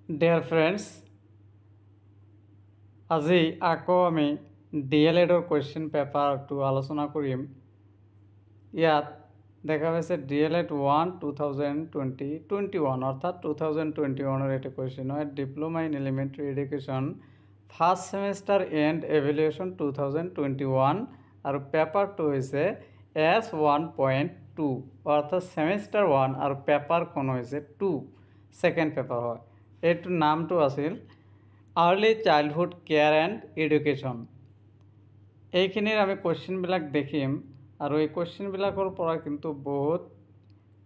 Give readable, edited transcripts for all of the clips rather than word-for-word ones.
Dear friends, আজি আকৌ আমি ডিএলএডৰ কুৱেশ্যন পেপাৰটো আলোচনা কৰিম। ইয়াত দেখা পাইছে ডিএলএড 1 2020-21 অৰ্থাৎ 2021 এটা কুৱেশ্যন হয়। Diploma in elementary education first semester end evaluation 2021 আৰু পেপাৰটো হৈছে S1.2 অৰ্থাৎ সেমিষ্টাৰ 1 আৰু পেপাৰখন হৈছে 2 ছেকেণ্ড পেপাৰ হয়। এইটোৰ নামটো আছিল early childhood care and education. এইখিনিৰ আমি কুৱেশ্যনবিলাক দেখিম আৰু এই কুৱেশ্যনবিলাকৰ পৰা কিন্তু বহুত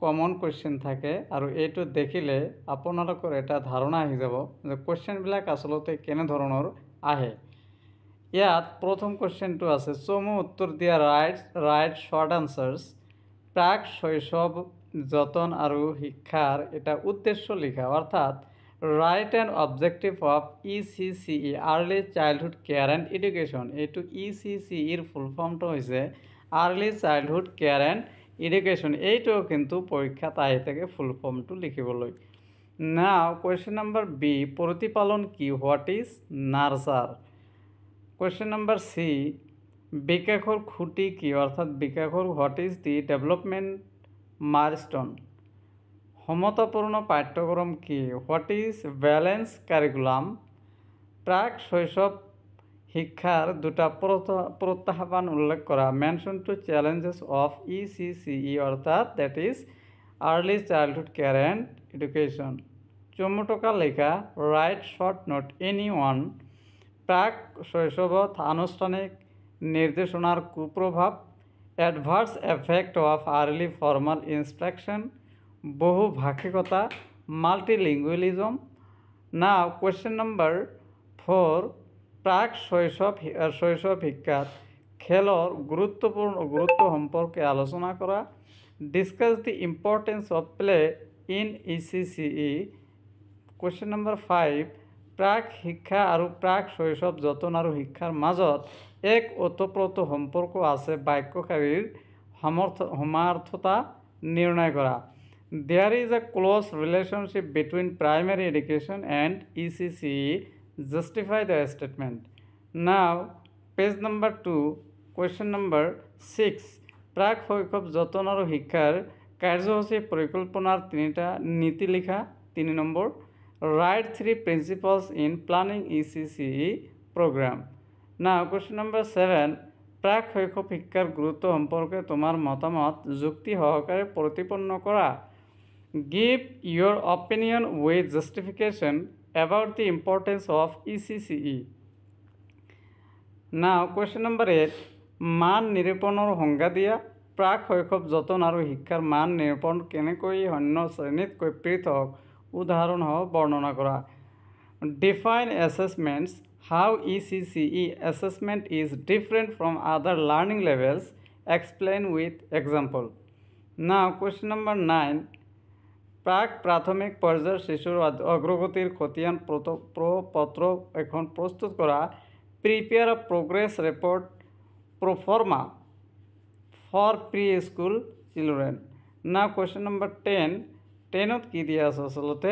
কমন কুৱেশ্যন থাকে আৰু এইটো দেখিলে আপোনালোকৰ এটা ধাৰণা আহি যাব যে কুৱেশ্যনবিলাক আচলতে কেনেধৰণৰ আহে। ইয়াত প্ৰথম কুৱেশ্যনটো আছে চমু উত্তৰ দিয়া ৰাইট শ্বৰ্ট আনচাৰ্ছ। প্ৰাক শৈশৱ যতন আৰু শিক্ষাৰ এটা উদ্দেশ্য লিখা অৰ্থাৎ right and objective of ECCE early childhood care and education. এইটো ECCEর ফুল ফর্মটা হয়েছে early childhood care and education. এইটাও কিন্তু পরীক্ষাত আহি থাকে ফুল ফর্মটো লিখিবলৈ। নাও কোয়েশ্চন নাম্বার বি, প্রতিপালন কি, what is nurture. Question number C, বিকাশৰ খুঁটি কি অৰ্থাৎ বিকাশৰ what is the development milestone. সমতাপূৰ্ণ পাঠ্যক্ৰম কি, হোয়াট ইজ ব্যালেন্স কাৰিকুলাম। প্ৰাক শৈশৱ শিক্ষাৰ দুটা প্ৰত্যাহ্বান উল্লেখ কৰা, mention two challenges of ECCE অর্থাৎ that is early childhood care and education. চমুটকা লেখা write short note any one. প্ৰাক শৈশৱত আনুষ্ঠানিক নিৰ্দেশনাৰ কুপ্ৰভাৱ, adverse effect of early formal instruction, বহুভাষিকতা, মাল্টিলিঙ্গুয়ালিজম। নাও কোয়েশ্চন নাম্বাৰ 4, প্ৰাক শৈশৱ শিক্ষাত খেলৰ গুৰুত্ব সম্পৰ্কে আলোচনা কৰা। Discuss the importance of play in ECCE। Question number 5, প্ৰাক শিক্ষা আৰু প্ৰাক শৈশৱ যতন আৰু শিক্ষাৰ মাজত এক ওতপ্ৰোত সম্পৰ্ক আছে, বাক্যশাৰীৰ সমাৰ্থতা নিৰ্ণয় কৰা। There is a close relationship between primary education and ECCE. Justify the statement. Now, page number 2, question number 6. প্ৰাক শৈশৱ যতন আৰু শিক্ষাৰ কাৰ্যসূচী পৰিকল্পনাৰ তিনিটা নীতি লিখা। 3 number, write 3 principles in planning ECCE program. Now, question number 7. প্ৰাক শৈশৱ শিক্ষাৰ গুৰুত্ব সম্পৰ্কে তোমাৰ মতামত যুক্তি সহকাৰে প্ৰতিপন্ন কৰা। Give your opinion with justification about the importance of ECCE. Now, question number 8. মান নিৰূপণৰ সংজ্ঞা দিয়া। প্ৰাক শৈশৱ যতন আৰু শিক্ষাৰ মান নিৰূপণ কেনেকৈ অন্য শ্ৰেণীতকৈ পৃথক উদাহৰণসহ বৰ্ণনা কৰা। Define assessments. How ECCE assessment is different from other learning levels. Explain with example. Now, question number 9. প্ৰাক প্ৰাথমিক পৰ্যায়ৰ শিশুৰ অগ্ৰগতিৰ খতিয়ান পত্ৰ এখন প্ৰস্তুত কৰা। Prepare a progress report proforma for preschool children. Now question number 10, 10ত কি দিয়া আছে আচলতে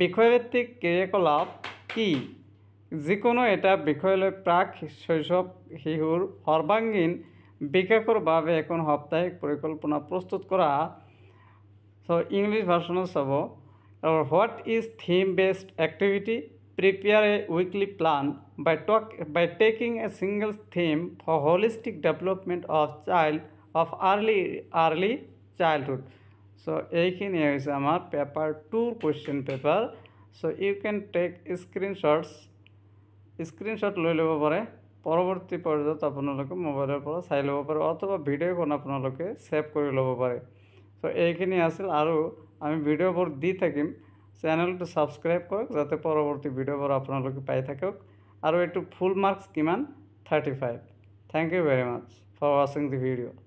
বিষয়ভিত্তিক ক্ৰিয়াকলাপ কি। যিকোনো এটা বিষয় লৈ প্ৰাক শৈশৱ শিশুৰ সৰ্বাংগীন বিকাশৰ বাবে এখন সাপ্তাহিক পৰিকল্পনা প্ৰস্তুত কৰা। So English version of what is theme-based activity? Prepare a weekly plan by taking a single theme for holistic development of early childhood. So এইখিনি হৈছে আমাৰ paper 2 question paper. So you can take screenshot লৈ ল'ব পাৰে। পৰৱৰ্তী পৰ্যায়ত আপোনালোকে মোবাইলৰ পৰা চাই ল'ব পাৰে অথবা ভিডিঅ'খন আপোনালোকে ছেভ কৰি ল'ব পাৰে। তো এইখিনি আছিল আৰু আমি ভিডিঅ'বোৰ দি থাকিম। চেনেলটো ছাবস্ক্ৰাইব কৰক যাতে পৰৱৰ্তী ভিডিঅ'বোৰ আপোনালোকে পাই থাকক। আৰু এইটো ফুল মাৰ্কছ কিমান 35। Thank you very much for ৱাচিং দি ভিডিঅ'।